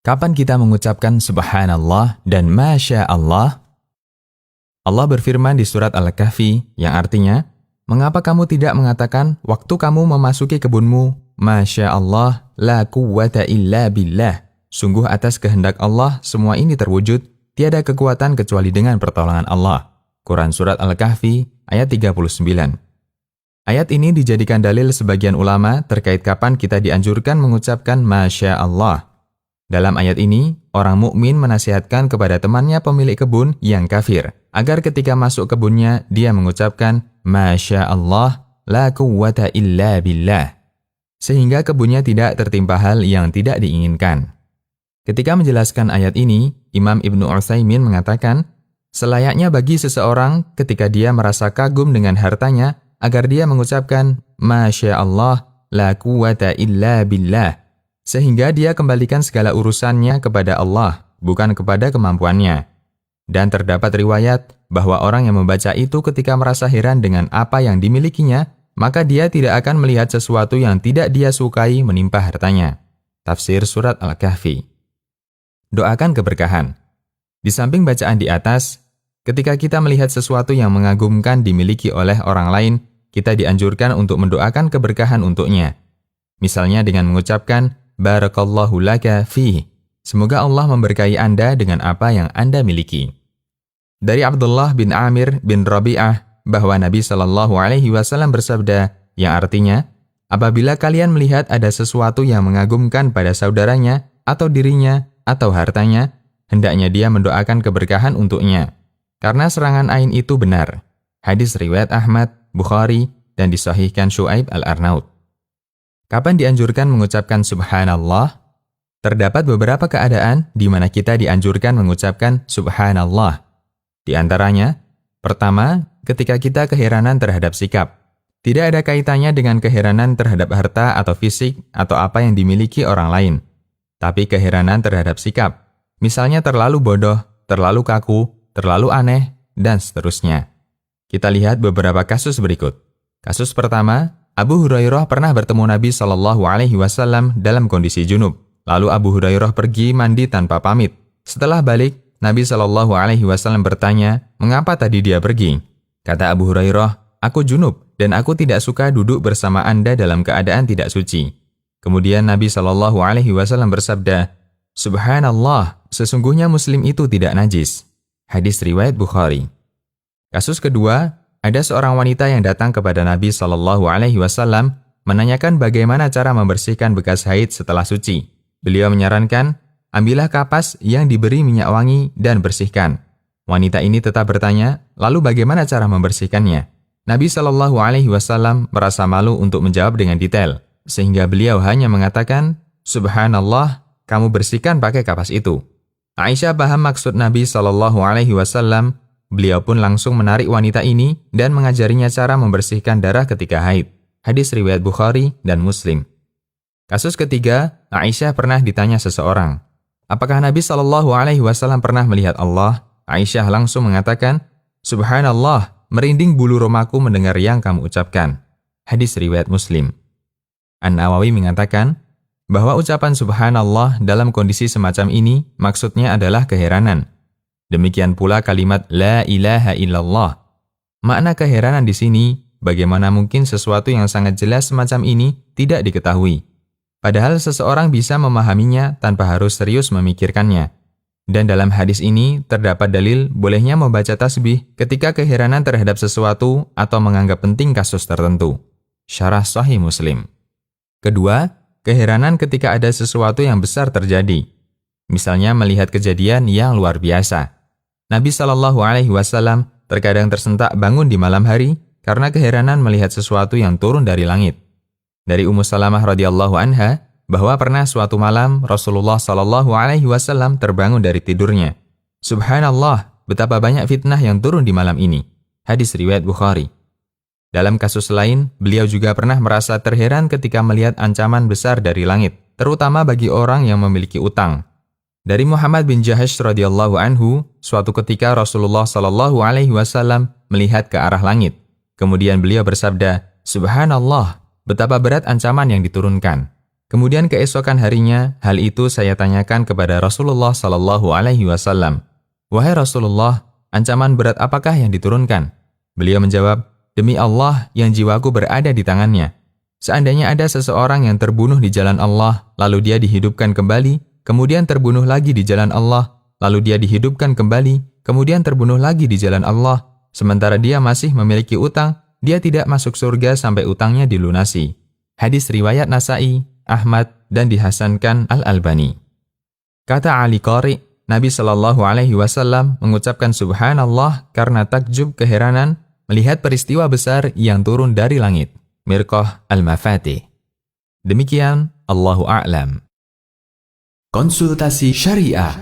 Kapan kita mengucapkan subhanallah dan masya Allah? Allah berfirman di surat Al-Kahfi yang artinya, mengapa kamu tidak mengatakan waktu kamu memasuki kebunmu, masya Allah, la quwwata illa billah. Sungguh atas kehendak Allah semua ini terwujud, tiada kekuatan kecuali dengan pertolongan Allah. Quran Surat Al-Kahfi ayat 39. Ayat ini dijadikan dalil sebagian ulama terkait kapan kita dianjurkan mengucapkan masya Allah. Dalam ayat ini, orang mukmin menasihatkan kepada temannya pemilik kebun yang kafir, agar ketika masuk kebunnya, dia mengucapkan, Masya Allah, la quwwata illa billah. Sehingga kebunnya tidak tertimpa hal yang tidak diinginkan. Ketika menjelaskan ayat ini, Imam Ibnu Utsaimin mengatakan, selayaknya bagi seseorang ketika dia merasa kagum dengan hartanya, agar dia mengucapkan, Masya Allah, la quwwata illa billah. Sehingga dia kembalikan segala urusannya kepada Allah, bukan kepada kemampuannya. Dan terdapat riwayat bahwa orang yang membaca itu ketika merasa heran dengan apa yang dimilikinya, maka dia tidak akan melihat sesuatu yang tidak dia sukai menimpa hartanya. Tafsir Surat Al-Kahfi. Doakan keberkahan. Di samping bacaan di atas, ketika kita melihat sesuatu yang mengagumkan dimiliki oleh orang lain, kita dianjurkan untuk mendoakan keberkahan untuknya. Misalnya dengan mengucapkan, Barakallahu laka fih. Semoga Allah memberkahi Anda dengan apa yang Anda miliki. Dari Abdullah bin Amir bin Rabi'ah bahwa Nabi SAW bersabda yang artinya, apabila kalian melihat ada sesuatu yang mengagumkan pada saudaranya atau dirinya atau hartanya, hendaknya dia mendoakan keberkahan untuknya. Karena serangan ain itu benar. Hadis riwayat Ahmad, Bukhari, dan disahihkan Syuaib Al-Arnaud. Kapan dianjurkan mengucapkan subhanallah? Terdapat beberapa keadaan di mana kita dianjurkan mengucapkan subhanallah. Di antaranya, pertama, ketika kita keheranan terhadap sikap. Tidak ada kaitannya dengan keheranan terhadap harta atau fisik atau apa yang dimiliki orang lain. Tapi keheranan terhadap sikap. Misalnya terlalu bodoh, terlalu kaku, terlalu aneh, dan seterusnya. Kita lihat beberapa kasus berikut. Kasus pertama, Abu Hurairah pernah bertemu Nabi SAW dalam kondisi junub. Lalu Abu Hurairah pergi mandi tanpa pamit. Setelah balik, Nabi SAW bertanya, mengapa tadi dia pergi? Kata Abu Hurairah, aku junub dan aku tidak suka duduk bersama Anda dalam keadaan tidak suci. Kemudian Nabi SAW bersabda, Subhanallah, sesungguhnya Muslim itu tidak najis. Hadis riwayat Bukhari. Kasus kedua, ada seorang wanita yang datang kepada Nabi SAW menanyakan bagaimana cara membersihkan bekas haid setelah suci. Beliau menyarankan, ambillah kapas yang diberi minyak wangi dan bersihkan. Wanita ini tetap bertanya, lalu bagaimana cara membersihkannya? Nabi SAW merasa malu untuk menjawab dengan detail, sehingga beliau hanya mengatakan, Subhanallah, kamu bersihkan pakai kapas itu. Aisyah paham maksud Nabi SAW. Beliau pun langsung menarik wanita ini dan mengajarinya cara membersihkan darah ketika haid. Hadis riwayat Bukhari dan Muslim. Kasus ketiga, Aisyah pernah ditanya seseorang, apakah Nabi SAW pernah melihat Allah? Aisyah langsung mengatakan, Subhanallah, merinding bulu romaku mendengar yang kamu ucapkan. Hadis riwayat Muslim. An-Nawawi mengatakan bahwa ucapan Subhanallah dalam kondisi semacam ini maksudnya adalah keheranan. Demikian pula kalimat La ilaha illallah. Makna keheranan di sini, bagaimana mungkin sesuatu yang sangat jelas semacam ini tidak diketahui. Padahal seseorang bisa memahaminya tanpa harus serius memikirkannya. Dan dalam hadis ini terdapat dalil bolehnya membaca tasbih ketika keheranan terhadap sesuatu atau menganggap penting kasus tertentu. Syarah Sahih Muslim. Kedua, keheranan ketika ada sesuatu yang besar terjadi. Misalnya melihat kejadian yang luar biasa. Nabi SAW terkadang tersentak bangun di malam hari karena keheranan melihat sesuatu yang turun dari langit. Dari Ummu Salamah radhiyallahu anha bahwa pernah suatu malam Rasulullah SAW terbangun dari tidurnya. Subhanallah, betapa banyak fitnah yang turun di malam ini. Hadis riwayat Bukhari. Dalam kasus lain, beliau juga pernah merasa terheran ketika melihat ancaman besar dari langit, terutama bagi orang yang memiliki utang. Dari Muhammad bin Jahash radhiyallahu anhu, suatu ketika Rasulullah SAW melihat ke arah langit. Kemudian beliau bersabda, Subhanallah, betapa berat ancaman yang diturunkan. Kemudian keesokan harinya, hal itu saya tanyakan kepada Rasulullah Sallallahu Alaihi Wasallam. Wahai Rasulullah, ancaman berat apakah yang diturunkan? Beliau menjawab, demi Allah yang jiwaku berada di tangannya. Seandainya ada seseorang yang terbunuh di jalan Allah, lalu dia dihidupkan kembali, kemudian terbunuh lagi di jalan Allah, lalu dia dihidupkan kembali, kemudian terbunuh lagi di jalan Allah, sementara dia masih memiliki utang, dia tidak masuk surga sampai utangnya dilunasi. Hadis riwayat Nasai, Ahmad, dan dihasankan Al-Albani. Kata Ali Qari, Nabi Shallallahu Alaihi Wasallam mengucapkan Subhanallah karena takjub keheranan melihat peristiwa besar yang turun dari langit. Mirqah Al-Mafatih. Demikian, Allahu A'lam. Konsultasi Syariah.